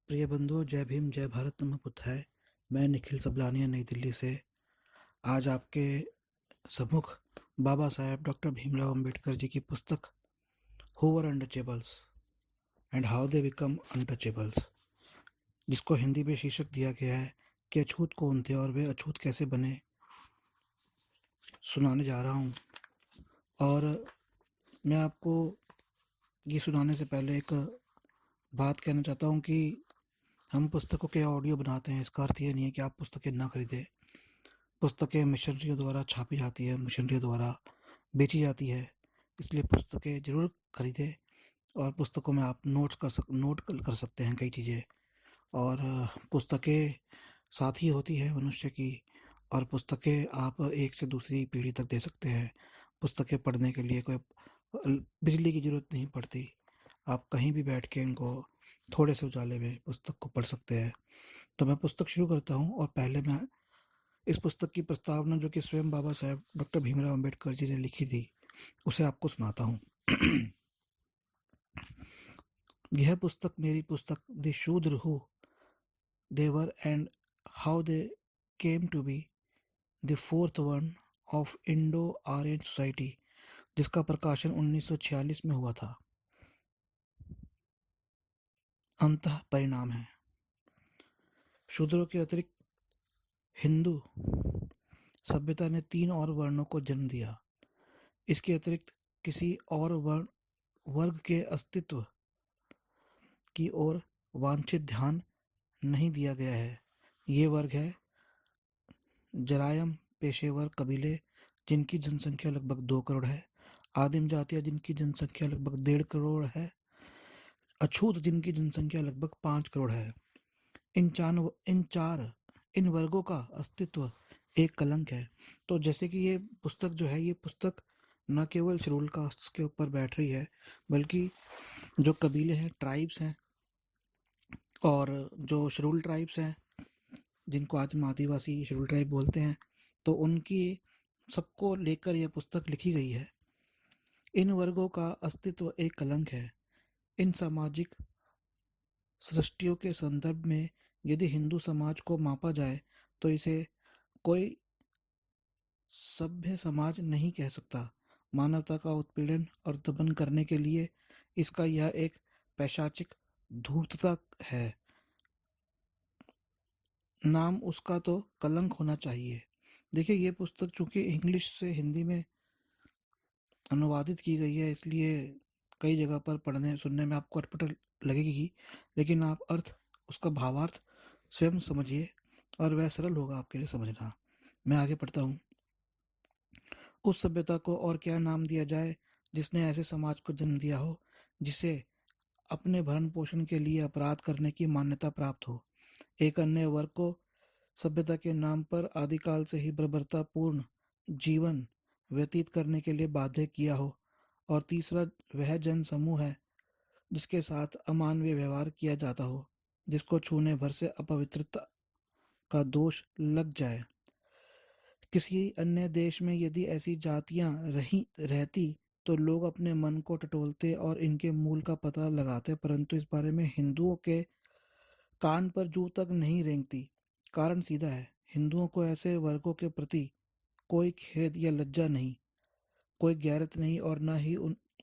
प्रिय बंधु, जय भीम, जय भारत, नमः बुद्धाय। मैं निखिल सबलानिया, नई दिल्ली से आज आपके सम्मुख बाबा साहेब डॉक्टर भीमराव अंबेडकर जी की पुस्तक who were untouchables and how they become untouchables, जिसको हिंदी में शीर्षक दिया गया है कि अछूत कौन थे और वे अछूत कैसे बने, सुनाने जा रहा हूँ। और मैं आपको ये सुनाने से पहले एक बात कहना चाहता हूँ कि हम पुस्तकों के ऑडियो बनाते हैं, इसका अर्थ ये नहीं है कि आप पुस्तकें ना खरीदें। पुस्तकें मिशनरियों द्वारा छापी जाती है, मिशनरियों द्वारा बेची जाती है, इसलिए पुस्तकें ज़रूर खरीदें। और पुस्तकों में आप नोट कर सकते हैं कई चीज़ें। और पुस्तकें साथी होती है मनुष्य की, और पुस्तकें आप एक से दूसरी पीढ़ी तक दे सकते हैं। पुस्तकें पढ़ने के लिए कोई बिजली की ज़रूरत नहीं पड़ती। आप कहीं भी बैठ के इनको थोड़े से उजाले में पुस्तक को पढ़ सकते हैं। तो मैं पुस्तक शुरू करता हूँ, और पहले मैं इस पुस्तक की प्रस्तावना, जो कि स्वयं बाबा साहेब डॉक्टर भीमराव अंबेडकर जी ने लिखी थी, उसे आपको सुनाता हूँ। यह पुस्तक मेरी पुस्तक द शूद्र who they were and how they came to be the fourth one of Indo Aryan society, जिसका प्रकाशन 1946 में हुआ था, अंतः परिणाम है। शूद्रों के अतिरिक्त हिंदू सभ्यता ने 3 और वर्णों को जन्म दिया। इसके अतिरिक्त किसी और वर्ग के अस्तित्व की ओर वांछित ध्यान नहीं दिया गया है। ये वर्ग है जरायम पेशेवर कबीले, जिनकी जनसंख्या लगभग 2 करोड़ है, आदिम जातियां जिनकी जनसंख्या लगभग 1.5 करोड़ है, अछूत जिनकी जनसंख्या लगभग 5 करोड़ है। इन वर्गों का अस्तित्व एक कलंक है। तो जैसे कि ये पुस्तक जो है, ये पुस्तक न केवल शेड्यूल कास्ट के ऊपर बैठ रही है, बल्कि जो कबीले हैं, ट्राइब्स हैं, और जो शेड्यूल ट्राइब्स हैं, जिनको आज हम आदिवासी शेड्यूल ट्राइब बोलते हैं, तो उनकी सबको लेकर यह पुस्तक लिखी गई है। इन वर्गों का अस्तित्व एक कलंक है। इन सामाजिक सृष्टियों के संदर्भ में यदि हिंदू समाज को मापा जाए तो इसे कोई सभ्य समाज नहीं कह सकता। मानवता का उत्पीड़न और दमन करने के लिए इसका यह एक पैशाचिक धूर्तता है। नाम उसका तो कलंक होना चाहिए। देखिए, ये पुस्तक चूंकि इंग्लिश से हिंदी में अनुवादित की गई है, इसलिए कई जगह पर पढ़ने सुनने में आपको अटपट लगेगी, लेकिन आप उसका भावार्थ स्वयं समझिए और वह सरल होगा आपके लिए समझना। मैं आगे पढ़ता हूँ। उस सभ्यता को और क्या नाम दिया जाए जिसने ऐसे समाज को जन्म दिया हो, जिसे अपने भरण पोषण के लिए अपराध करने की मान्यता प्राप्त हो। एक अन्य वर्ग को सभ्यता के नाम पर आदिकाल से ही बर्बरतापूर्ण जीवन व्यतीत करने के लिए बाध्य किया हो। और तीसरा वह जन समूह है जिसके साथ अमानवीय व्यवहार किया जाता हो, जिसको छूने भर से अपवित्रता का दोष लग जाए। किसी अन्य देश में यदि ऐसी जातियां रहती तो लोग अपने मन को टटोलते और इनके मूल का पता लगाते, परंतु इस बारे में हिंदुओं के कान पर जू तक नहीं रेंगती। कारण सीधा है, हिंदुओं को ऐसे वर्गों के प्रति कोई खेद या लज्जा नहीं, कोई गैरत नहीं, और न ही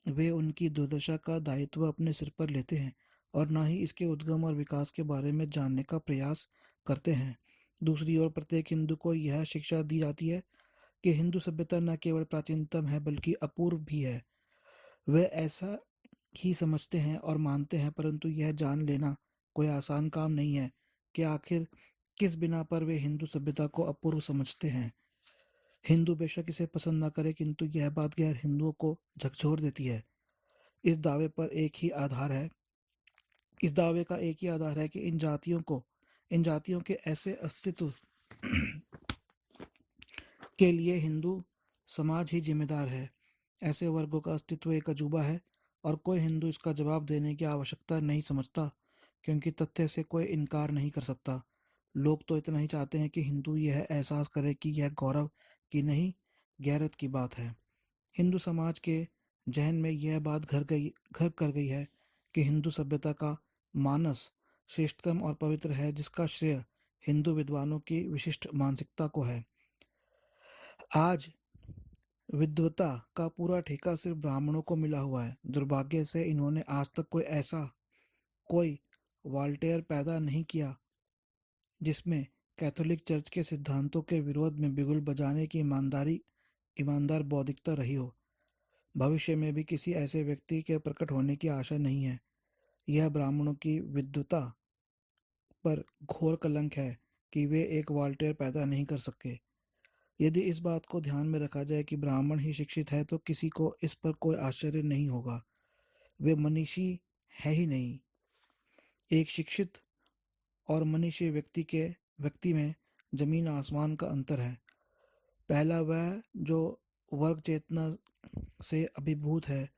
वे उनकी दुर्दशा का दायित्व अपने सिर पर लेते हैं, और न ही इसके उद्गम और विकास के बारे में जानने का प्रयास करते हैं। दूसरी ओर प्रत्येक हिंदू को यह शिक्षा दी जाती है कि हिंदू सभ्यता न केवल प्राचीनतम है बल्कि अपूर्व भी है। वे ऐसा ही समझते हैं और मानते हैं, परंतु यह जान लेना कोई आसान काम नहीं है कि आखिर किस बिना पर वे हिंदू सभ्यता को अपूर्व समझते हैं। हिंदू बेशक इसे पसंद न करे, किंतु यह बात गैर हिंदुओं को झकझोर देती है। इस दावे पर एक ही आधार है इस दावे का एक ही आधार है कि इन जातियों के ऐसे अस्तित्व के लिए हिंदू समाज ही जिम्मेदार है। ऐसे वर्गों का अस्तित्व एक अजूबा है और कोई हिंदू इसका जवाब देने की आवश्यकता नहीं समझता, क्योंकि तथ्य से कोई इनकार नहीं कर सकता। लोग तो इतना ही चाहते हैं कि हिंदू यह एहसास करे कि यह गौरव की नहीं, गैरत की बात है। हिंदू समाज के जहन में यह बात घर कर गई है कि हिंदू सभ्यता का मानस श्रेष्ठतम और पवित्र है, जिसका श्रेय हिंदू विद्वानों की विशिष्ट मानसिकता को है। आज विद्वता का पूरा ठेका सिर्फ ब्राह्मणों को मिला हुआ है। दुर्भाग्य से इन्होंने आज तक कोई वॉल्टेयर पैदा नहीं किया जिसमें कैथोलिक चर्च के सिद्धांतों के विरोध में बिगुल बजाने की ईमानदार बौद्धिकता रही हो। भविष्य में भी किसी ऐसे व्यक्ति के प्रकट होने की आशा नहीं है। यह ब्राह्मणों की विद्वता पर घोर कलंक है कि वे एक वॉल्टेयर पैदा नहीं कर सके। यदि इस बात को ध्यान में रखा जाए कि ब्राह्मण ही शिक्षित है, तो किसी को इस पर कोई आश्चर्य नहीं होगा। वे मनीषी है ही नहीं। एक शिक्षित और मनीषी व्यक्ति में जमीन आसमान का अंतर है। पहला वह जो वर्ग चेतना से अभिभूत है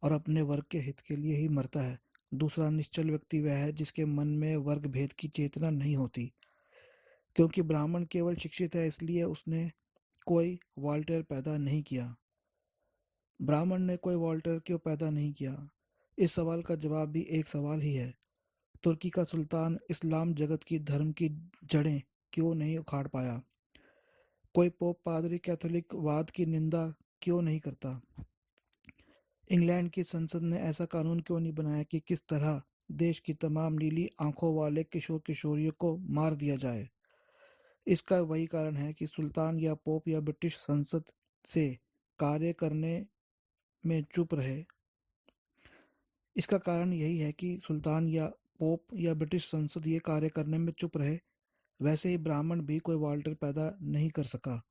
और अपने वर्ग के हित के लिए ही मरता है। दूसरा निश्चल व्यक्ति वह है जिसके मन में वर्ग भेद की चेतना नहीं होती। क्योंकि ब्राह्मण केवल शिक्षित है, इसलिए उसने कोई वॉल्टेयर पैदा नहीं किया। ब्राह्मण ने कोई वॉल्टेयर क्यों पैदा नहीं किया? इस सवाल का जवाब भी एक सवाल ही है। तुर्की का सुल्तान इस्लाम जगत की धर्म की जड़ें क्यों नहीं उखाड़ पाया? कोई पोप पादरी कैथोलिक वाद की निंदा क्यों नहीं करता? इंग्लैंड की संसद ने ऐसा कानून क्यों नहीं बनाया कि किस तरह देश की तमाम नीली आंखों वाले किशोर किशोरियों को मार दिया जाए? इसका वही कारण है कि सुल्तान या पोप या ब्रिटिश संसद से कार्य करने में चुप रहे। इसका कारण यही है कि सुल्तान या पोप या ब्रिटिश संसद ये कार्य करने में चुप रहे। वैसे ही ब्राह्मण भी कोई वॉल्टर पैदा नहीं कर सका।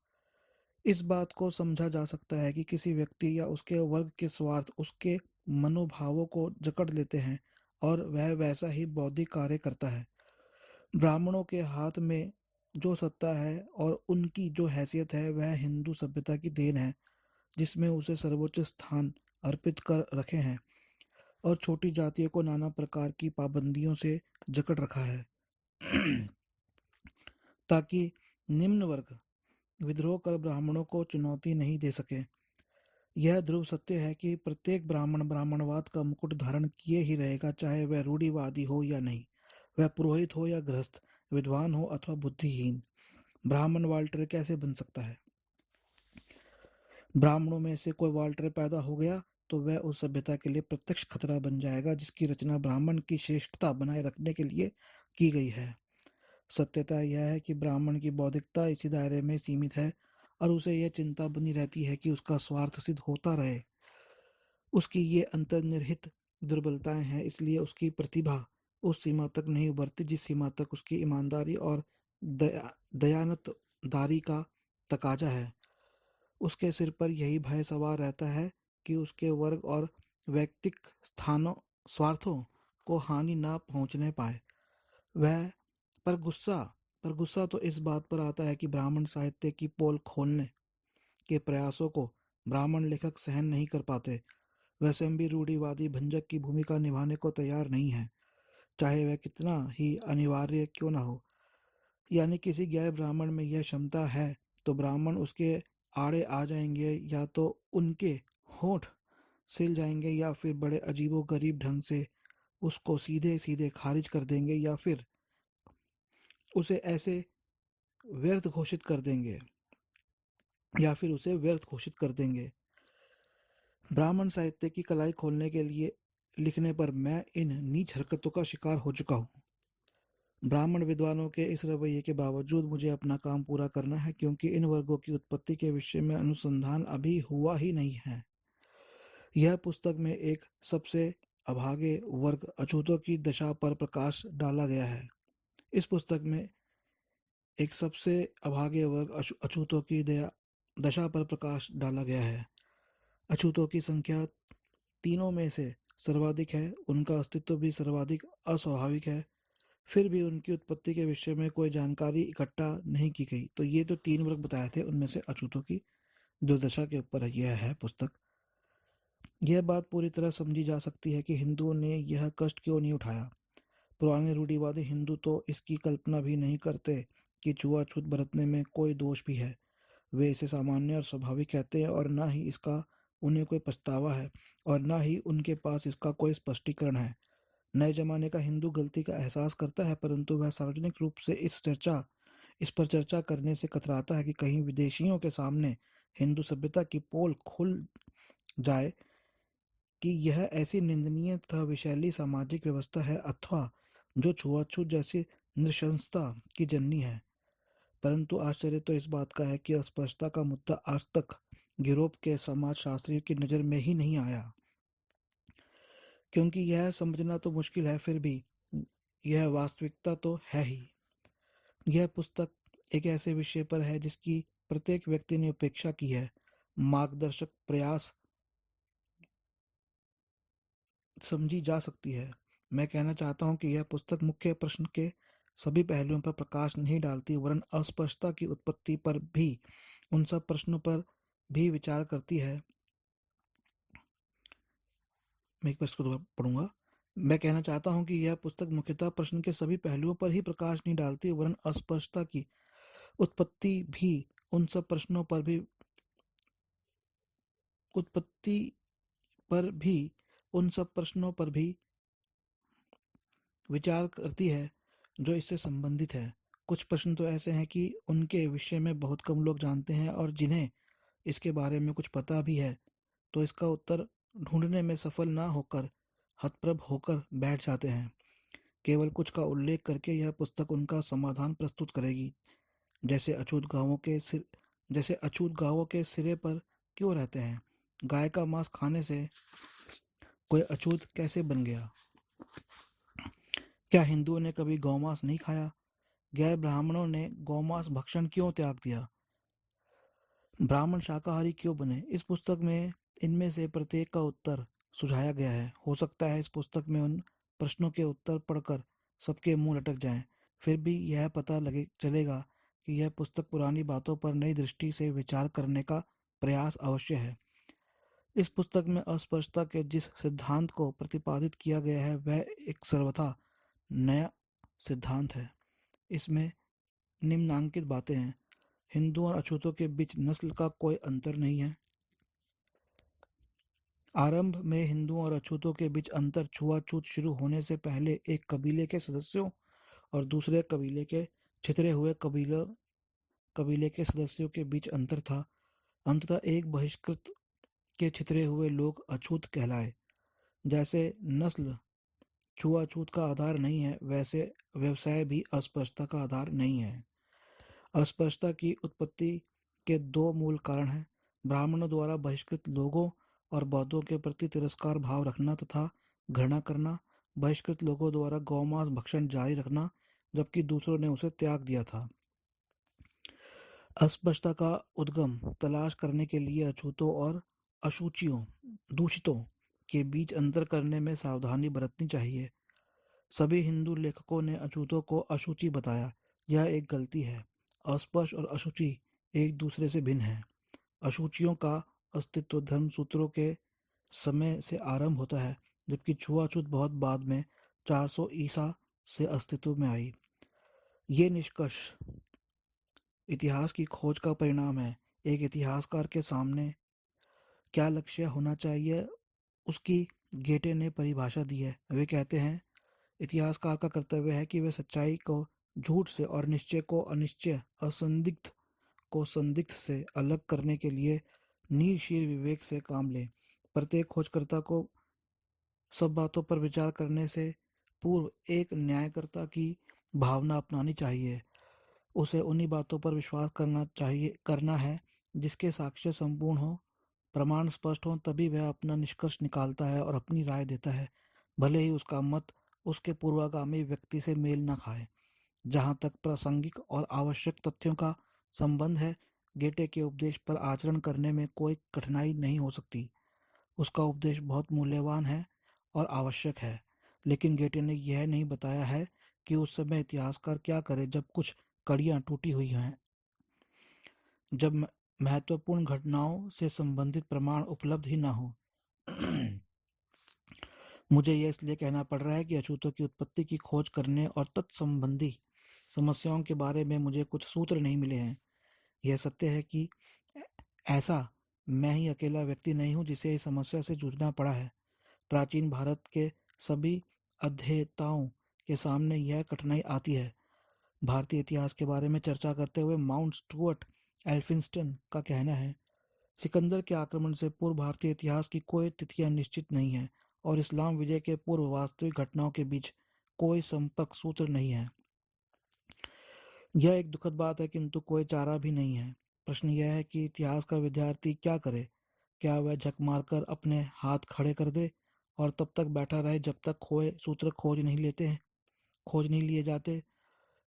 इस बात को समझा जा सकता है कि किसी व्यक्ति या उसके वर्ग के स्वार्थ उसके मनोभावों को जकड़ लेते हैं और वह वैसा ही बौद्धिक कार्य करता है। ब्राह्मणों के हाथ में जो सत्ता है और उनकी जो हैसियत है, वह हिंदू सभ्यता की देन है, जिसमें उसे सर्वोच्च स्थान अर्पित कर रखे हैं और छोटी जातियों को नाना प्रकार की पाबंदियों से जकड़ रखा है ताकि निम्न वर्ग विद्रोह कर ब्राह्मणों को चुनौती नहीं दे सके। यह ध्रुव सत्य है कि प्रत्येक ब्राह्मण ब्राह्मणवाद का मुकुट धारण किए ही रहेगा, चाहे वह रूढ़िवादी हो या नहीं, वह पुरोहित हो या गृहस्थ, विद्वान हो अथवा बुद्धिहीन। ब्राह्मण वाल्टर कैसे बन सकता है? ब्राह्मणों में से कोई वाल्टर पैदा हो गया तो वह उस सभ्यता के लिए प्रत्यक्ष खतरा बन जाएगा जिसकी रचना ब्राह्मण की श्रेष्ठता बनाए रखने के लिए की गई है। सत्यता यह है कि ब्राह्मण की बौद्धिकता इसी दायरे में सीमित है और उसे यह चिंता बनी रहती है कि उसका स्वार्थ सिद्ध होता रहे। उसकी ये अंतर्निहित दुर्बलताएं हैं, इसलिए उसकी प्रतिभा उस सीमा तक नहीं उभरती जिस सीमा तक उसकी ईमानदारी और दयानतदारी का तकाजा है। उसके सिर पर यही भय सवार रहता है कि उसके वर्ग और वैयक्तिक स्वार्थों को हानि ना पहुंचने पाए। वह पर गुस्सा तो इस बात पर आता है कि ब्राह्मण साहित्य की पोल खोलने के प्रयासों को ब्राह्मण लेखक सहन नहीं कर पाते। वह स्वयं भी रूढ़िवादी भंजक की भूमिका निभाने को तैयार नहीं है, चाहे वह कितना ही अनिवार्य क्यों न हो। यानी किसी गैर ब्राह्मण में यह क्षमता है तो ब्राह्मण उसके आड़े आ जाएंगे, या तो उनके होठ सिल जाएंगे या फिर बड़े अजीबो गरीब ढंग से उसको सीधे सीधे खारिज कर देंगे, उसे ऐसे व्यर्थ घोषित कर देंगे या फिर उसे व्यर्थ घोषित कर देंगे। ब्राह्मण साहित्य की कलाई खोलने के लिए लिखने पर मैं इन नीच हरकतों का शिकार हो चुका हूँ। ब्राह्मण विद्वानों के इस रवैये के बावजूद मुझे अपना काम पूरा करना है, क्योंकि इन वर्गों की उत्पत्ति के विषय में अनुसंधान अभी हुआ ही नहीं है। यह पुस्तक में एक सबसे अभागे वर्ग अछूतों की दशा पर प्रकाश डाला गया है। इस पुस्तक में एक सबसे अभागे वर्ग अछूतों की दशा पर प्रकाश डाला गया है। अछूतों की संख्या तीनों में से सर्वाधिक है, उनका अस्तित्व भी सर्वाधिक अस्वाभाविक है, फिर भी उनकी उत्पत्ति के विषय में कोई जानकारी इकट्ठा नहीं की गई। तो ये जो 3 वर्ग बताए थे, उनमें से अछूतों की दुर्दशा के ऊपर यह है पुस्तक। यह बात पूरी तरह समझी जा सकती है कि हिंदुओं ने यह कष्ट क्यों नहीं उठाया। पुराने रूढ़िवादी हिंदू तो इसकी कल्पना भी नहीं करते कि छुआछूत बरतने में कोई दोष भी है। वे इसे सामान्य और स्वाभाविक कहते हैं और ना ही इसका उन्हें कोई पछतावा है और ना ही उनके पास इसका कोई स्पष्टीकरण है। नए जमाने का हिंदू गलती का एहसास करता है, परंतु वह सार्वजनिक रूप से इस पर चर्चा करने से कतराता है कि कहीं विदेशियों के सामने हिंदू सभ्यता की पोल खुल जाए कि यह ऐसी निंदनीय तथा विषैली सामाजिक व्यवस्था है अथवा जो छुआछूत जैसी नृशंसता की जननी है। परंतु आश्चर्य तो इस बात का है कि अस्पृश्यता का मुद्दा आज तक यूरोप के समाजशास्त्रियों की नज़र में ही नहीं आया, क्योंकि यह समझना तो मुश्किल है, फिर भी यह वास्तविकता तो है ही। यह पुस्तक एक ऐसे विषय पर है जिसकी प्रत्येक व्यक्ति ने उपेक्षा की है। मार्गदर्शक प्रयास समझी जा सकती है। मैं कहना चाहता हूँ कि यह पुस्तक मुख्य प्रश्न के सभी पहलुओं पर प्रकाश नहीं डालती, वरन अस्पष्टता की उत्पत्ति पर भी उन सब प्रश्नों पर भी विचार करती है। मैं एक प्रश्न को दोबारा पढ़ूंगा। मैं कहना चाहता हूँ कि यह पुस्तक मुख्यतः प्रश्न के सभी पहलुओं पर ही प्रकाश नहीं डालती, वरन अस्पष्टता की उत्पत्ति भी उन सब प्रश्नों पर भी उत्पत्ति पर भी उन सब प्रश्नों पर भी विचार करती है जो इससे संबंधित है। कुछ प्रश्न तो ऐसे हैं कि उनके विषय में बहुत कम लोग जानते हैं और जिन्हें इसके बारे में कुछ पता भी है तो इसका उत्तर ढूंढने में सफल ना होकर हतप्रभ होकर बैठ जाते हैं। केवल कुछ का उल्लेख करके यह पुस्तक उनका समाधान प्रस्तुत करेगी। जैसे अछूत गांवों के सिरे पर क्यों रहते हैं? गाय का मांस खाने से कोई अछूत कैसे बन गया? क्या हिंदुओं ने कभी गौमांस नहीं खाया? गैर ब्राह्मणों ने गौमांस भक्षण क्यों त्याग दिया? ब्राह्मण शाकाहारी क्यों बने? इस पुस्तक में इनमें से प्रत्येक का उत्तर सुझाया गया है। हो सकता है इस पुस्तक में उन प्रश्नों के उत्तर पढ़कर सबके मुंह लटक जाएं, फिर भी यह पता लगे चलेगा कि यह पुस्तक पुरानी बातों पर नई दृष्टि से विचार करने का प्रयास अवश्य है। इस पुस्तक में अस्पष्टता के जिस सिद्धांत को प्रतिपादित किया गया है वह एक सर्वथा नया सिद्धांत है। इसमें निम्नांकित बातें हैं। हिंदुओं और अछूतों के बीच नस्ल का कोई अंतर नहीं है। आरंभ में हिंदुओं और अछूतों के बीच अंतर छुआछूत शुरू होने से पहले एक कबीले के सदस्यों और दूसरे कबीले के छितरे हुए कबीले के सदस्यों के बीच अंतर था। अंततः एक बहिष्कृत के छितरे हुए लोग अछूत कहलाए। जैसे नस्ल छुआछूत का आधार नहीं है, वैसे व्यवसाय भी अस्पष्टता का आधार नहीं है। अस्पष्टता की उत्पत्ति के दो मूल कारण हैं: ब्राह्मणों द्वारा बहिष्कृत लोगों और बौद्धों के प्रति तिरस्कार भाव रखना तथा घृणा करना, बहिष्कृत लोगों द्वारा गौमांस भक्षण जारी रखना जबकि दूसरों ने उसे त्याग दिया था। अस्पष्टता का उद्गम तलाश करने के लिए अछूतों और अशुचियों दूषितों के बीच अंतर करने में सावधानी बरतनी चाहिए। सभी हिंदू लेखकों ने अछूतों को अशुचि बताया, यह एक गलती है। अस्पृश्य और अशुचि एक दूसरे से भिन्न हैं। अशुचियों का अस्तित्व धर्मसूत्रों के समय से आरंभ होता है, जबकि छुआछूत बहुत बाद में 400 ईसा से अस्तित्व में आई। ये निष्कर्ष इतिहास की खोज का परिणाम है। एक इतिहासकार के सामने क्या लक्ष्य होना चाहिए उसकी गेटे ने परिभाषा दी है। वे कहते हैं, इतिहासकार का कर्तव्य है कि वे सच्चाई को झूठ से और निश्चय को अनिश्चय, असंदिग्ध को संदिग्ध से अलग करने के लिए नीरशीर विवेक से काम लें। प्रत्येक खोजकर्ता को सब बातों पर विचार करने से पूर्व एक न्यायकर्ता की भावना अपनानी चाहिए। उसे उन्हीं बातों पर विश्वास करना है जिसके साक्ष्य संपूर्ण हो, प्रमाण स्पष्ट हो, तभी वह अपना निष्कर्ष निकालता है और अपनी राय देता है, भले ही उसका मत उसके पूर्वगामी व्यक्ति से मेल न खाए। जहाँ तक प्रासंगिक और आवश्यक तथ्यों का संबंध है, गेटे के उपदेश पर आचरण करने में कोई कठिनाई नहीं हो सकती। उसका उपदेश बहुत मूल्यवान है और आवश्यक है, लेकिन गेटे ने यह नहीं बताया है कि उस समय इतिहासकार क्या करे जब कुछ कड़ियाँ टूटी हुई हैं, जब महत्वपूर्ण घटनाओं से संबंधित प्रमाण उपलब्ध ही न हो। मुझे यह इसलिए कहना पड़ रहा है कि अछूतों की उत्पत्ति की खोज करने और तत्संबंधी समस्याओं के बारे में मुझे कुछ सूत्र नहीं मिले हैं। यह सत्य है कि ऐसा मैं ही अकेला व्यक्ति नहीं हूँ जिसे इस समस्या से जूझना पड़ा है। प्राचीन भारत के सभी अध्येताओं के सामने यह कठिनाई आती है। भारतीय इतिहास के बारे में चर्चा करते हुए माउंट स्टुअर्ट एल्फिंस्टन का कहना है, सिकंदर के आक्रमण से पूर्व भारतीय इतिहास की कोई तिथियां निश्चित नहीं है और इस्लाम विजय के पूर्व वास्तविक घटनाओं के बीच कोई संपर्क सूत्र नहीं है। यह एक दुखद बात है, किंतु कोई चारा भी नहीं है। प्रश्न यह है कि इतिहास का विद्यार्थी क्या करे? क्या वह झक मारकर अपने हाथ खड़े कर दे और तब तक बैठा रहे जब तक खोए सूत्र खोज नहीं लिए जाते?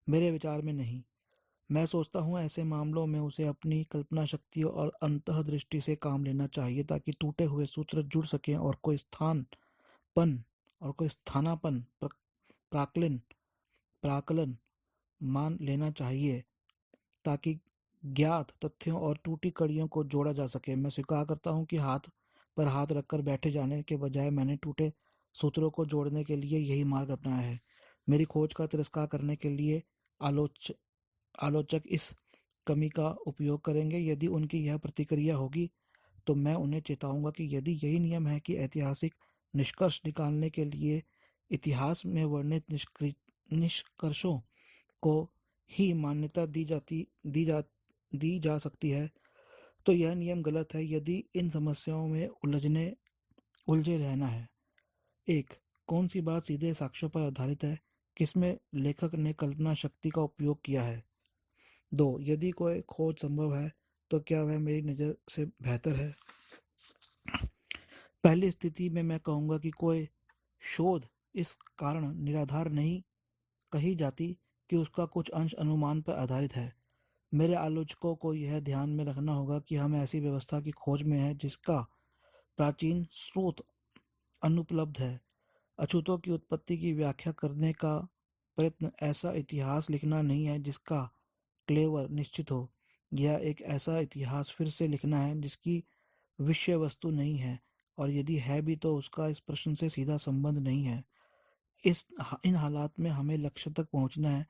मेरे विचार में नहीं। मैं सोचता हूँ ऐसे मामलों में उसे अपनी कल्पना शक्ति और अंतःदृष्टि से काम लेना चाहिए ताकि टूटे हुए सूत्र जुड़ सकें और कोई स्थानापन प्राकलन प्राकलन मान लेना चाहिए ताकि ज्ञात तथ्यों और टूटी कड़ियों को जोड़ा जा सके। मैं स्वीकार करता हूँ कि हाथ पर हाथ रखकर बैठे जाने के बजाय मैंने टूटे सूत्रों को जोड़ने के लिए यही मार्ग अपनाया है। मेरी खोज का तिरस्कार करने के लिए आलोचक इस कमी का उपयोग करेंगे। यदि उनकी यह प्रतिक्रिया होगी तो मैं उन्हें चेताऊंगा कि यदि यही नियम है कि ऐतिहासिक निष्कर्ष निकालने के लिए इतिहास में वर्णित निष्कर्षों को ही मान्यता दी जा सकती है, तो यह नियम गलत है। यदि इन समस्याओं में उलझे रहना है, एक, कौन सी बात सीधे साक्ष्यों पर आधारित है, किसमें लेखक ने कल्पना शक्ति का उपयोग किया है। दो, यदि कोई खोज संभव है तो क्या वह मेरी नज़र से बेहतर है। पहली स्थिति में मैं कहूँगा कि कोई शोध इस कारण निराधार नहीं कही जाती कि उसका कुछ अंश अनुमान पर आधारित है। मेरे आलोचकों को यह ध्यान में रखना होगा कि हम ऐसी व्यवस्था की खोज में हैं जिसका प्राचीन स्रोत अनुपलब्ध है। अछूतों की उत्पत्ति की व्याख्या करने का प्रयत्न ऐसा इतिहास लिखना नहीं है जिसका क्लेवर निश्चित हो। यह एक ऐसा इतिहास फिर से लिखना है जिसकी विषय वस्तु नहीं है, और यदि है भी तो उसका इस प्रश्न से सीधा संबंध नहीं है। इन हालात में हमें लक्ष्य तक पहुंचना है।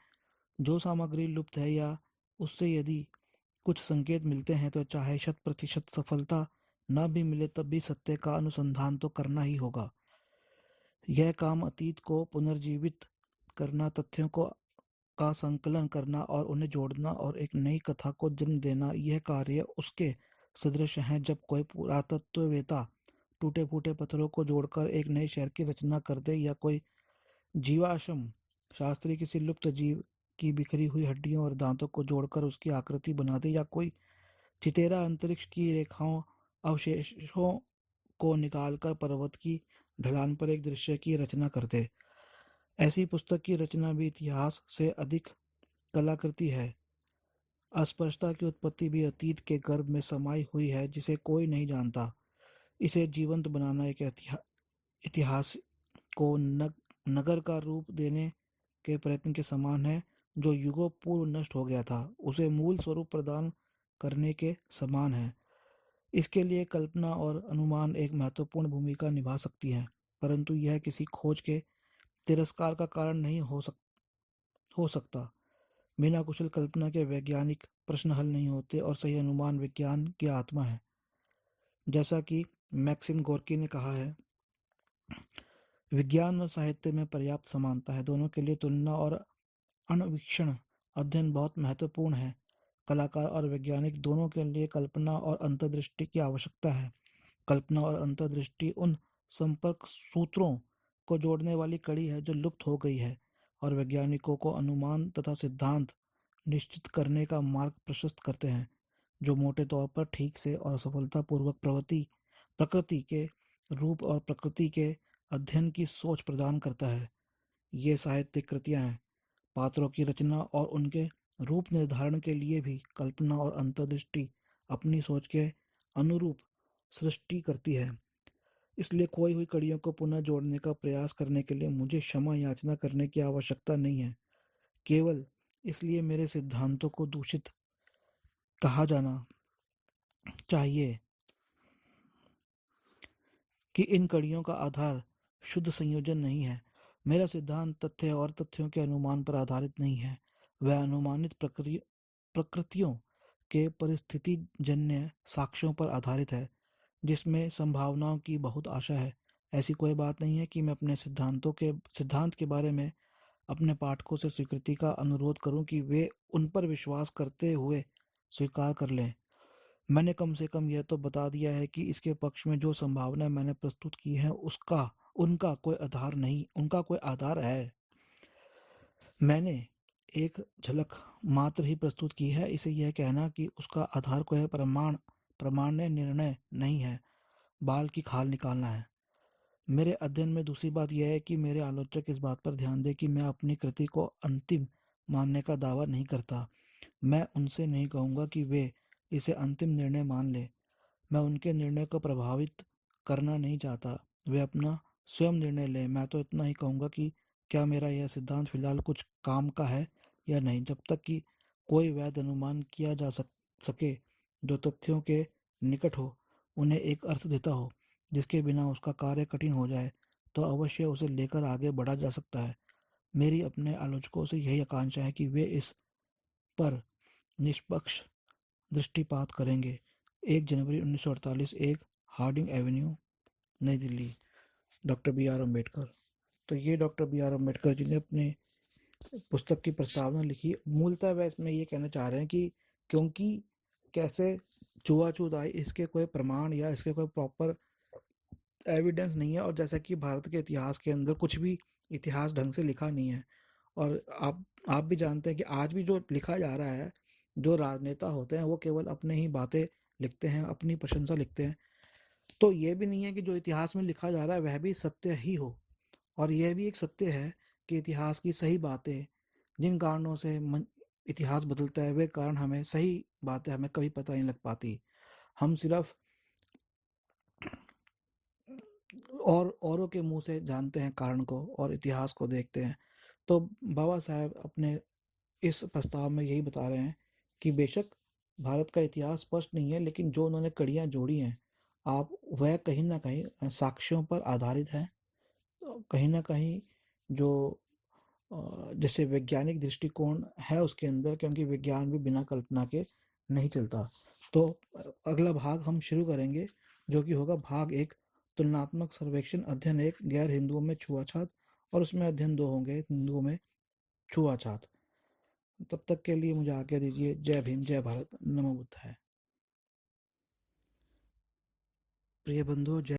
जो सामग्री लुप्त है या उससे यदि कुछ संकेत मिलते हैं तो चाहे 100% सफलता न भी मिले तब भी सत्य का अनुसंधान तो करना ही होगा। यह काम अतीत को पुनर्जीवित करना, तथ्यों का संकलन करना और उन्हें जोड़ना और एक नई कथा को जन्म देना, यह कार्य उसके सदृश है जब कोई पुरातत्ववेत्ता टूटे फूटे पत्थरों को जोड़कर एक नए शहर की रचना कर दे, या कोई जीवाश्म शास्त्री किसी लुप्त जीव की बिखरी हुई हड्डियों और दांतों को जोड़कर उसकी आकृति बना दे, या कोई चितेरा अंतरिक्ष की रेखाओं अवशेषों को निकालकर पर्वत की ढलान पर एक दृश्य की रचना कर दे। ऐसी पुस्तक की रचना भी इतिहास से अधिक कलाकृति है। अस्पष्टता की उत्पत्ति भी अतीत के गर्भ में समाई हुई है जिसे कोई नहीं जानता। इसे जीवंत बनाना एक इतिहास को नगर का रूप देने के प्रयत्न के समान है जो युगों पूर्व नष्ट हो गया था, उसे मूल स्वरूप प्रदान करने के समान है। इसके लिए कल्पना और अनुमान एक महत्वपूर्ण भूमिका निभा सकती हैं, परंतु यह किसी खोज के तिरस्कार का कारण नहीं हो सकता। बिना कुशल कल्पना के वैज्ञानिक प्रश्न हल नहीं होते और सही अनुमान विज्ञान की आत्मा है। जैसा कि मैक्सिम गोर्की ने कहा है, विज्ञान और साहित्य में पर्याप्त समानता है। दोनों के लिए तुलना और अन्वेषण अध्ययन बहुत महत्वपूर्ण है। कलाकार और वैज्ञानिक दोनों के लिए कल्पना और अंतर्दृष्टि की आवश्यकता है। कल्पना और अंतर्दृष्टि उन संपर्क सूत्रों को जोड़ने वाली कड़ी है जो लुप्त हो गई है, और वैज्ञानिकों को अनुमान तथा सिद्धांत निश्चित करने का मार्ग प्रशस्त करते हैं जो मोटे तौर पर ठीक से और सफलतापूर्वक प्रकृति के रूप और प्रकृति के अध्ययन की सोच प्रदान करता है। ये साहित्यिक कृतियां हैं। पात्रों की रचना और उनके रूप निर्धारण के लिए भी कल्पना और अंतर्दृष्टि अपनी सोच के अनुरूप सृष्टि करती है। इसलिए खोई हुई कड़ियों को पुनः जोड़ने का प्रयास करने के लिए मुझे क्षमा याचना करने की आवश्यकता नहीं है। केवल इसलिए मेरे सिद्धांतों को दूषित कहा जाना चाहिए कि इन कड़ियों का आधार शुद्ध संयोजन नहीं है। मेरा सिद्धांत तथ्य और तथ्यों के अनुमान पर आधारित नहीं है। वह अनुमानित प्रकृतियों के परिस्थितिजन्य साक्ष्यों पर आधारित है जिसमें संभावनाओं की बहुत आशा है। ऐसी कोई बात नहीं है कि मैं अपने सिद्धांत के बारे में अपने पाठकों से स्वीकृति का अनुरोध करूं कि वे उन पर विश्वास करते हुए स्वीकार कर लें। मैंने कम से कम यह तो बता दिया है कि इसके पक्ष में जो संभावनाएं मैंने प्रस्तुत की हैं उसका उनका कोई आधार है। मैंने एक झलक मात्र ही प्रस्तुत की है। इसे यह कहना कि उसका आधार कोई प्रामाण्य निर्णय नहीं है, बाल की खाल निकालना है। मेरे अध्ययन में दूसरी बात यह है कि मेरे आलोचक इस बात पर ध्यान दें कि मैं अपनी कृति को अंतिम मानने का दावा नहीं करता। मैं उनसे नहीं कहूँगा कि वे इसे अंतिम निर्णय मान लें। मैं उनके निर्णय को प्रभावित करना नहीं चाहता। वे अपना स्वयं निर्णय लें। मैं तो इतना ही कहूँगा कि क्या मेरा यह सिद्धांत फिलहाल कुछ काम का है या नहीं। जब तक कि कोई वैध अनुमान किया जा सके जो तथ्यों के निकट हो, उन्हें एक अर्थ देता हो, जिसके बिना उसका कार्य कठिन हो जाए, तो अवश्य उसे लेकर आगे बढ़ा जा सकता है। मेरी अपने आलोचकों से यही आकांक्षा है कि वे इस पर निष्पक्ष दृष्टिपात करेंगे। 1 जनवरी 1948, 1 हार्डिंग एवेन्यू, नई Delhi. Doctor B R Ambedkar. तो ये doctor B R Ambedkar ji ने अपने पुस्तक की प्रस्तावना लिखी। मूलतः वह इसमें ये कहना चाह रहे हैं कि क्योंकि कैसे छुआछूत आई, इसके कोई प्रमाण या इसके कोई प्रॉपर एविडेंस नहीं है। और जैसा कि भारत के इतिहास के अंदर कुछ भी इतिहास ढंग से लिखा नहीं है। और आप भी जानते हैं कि आज भी जो लिखा जा रहा है, जो राजनेता होते हैं वो केवल अपने ही बातें लिखते हैं, अपनी प्रशंसा लिखते हैं। तो ये भी नहीं है कि जो इतिहास में लिखा जा रहा है वह भी सत्य ही हो। और यह भी एक सत्य है कि इतिहास की सही बातें, जिन कारणों से इतिहास बदलता है, वे कारण हमें सही बातें हमें कभी पता नहीं लग पाती। हम सिर्फ और औरों के मुंह से जानते हैं कारण को और इतिहास को देखते हैं। तो बाबा साहेब अपने इस प्रस्ताव में यही बता रहे हैं कि बेशक भारत का इतिहास स्पष्ट नहीं है, लेकिन जो उन्होंने कड़ियाँ जोड़ी हैं, आप वह कहीं ना कहीं साक्ष्यों पर आधारित है। कहीं ना कहीं जो जैसे वैज्ञानिक दृष्टिकोण है उसके अंदर, क्योंकि विज्ञान भी बिना कल्पना के नहीं चलता। तो अगला भाग हम शुरू करेंगे, जो कि होगा भाग 1, तुलनात्मक सर्वेक्षण अध्ययन 1, गैर हिंदुओं में छुआछात, और उसमें अध्ययन 2 होंगे, हिंदुओं में छुआछात। तब तक के लिए मुझे आज्ञा दीजिए। जय भीम, जय भारत, नमो बुद्धाय। प्रिय बंधु, जय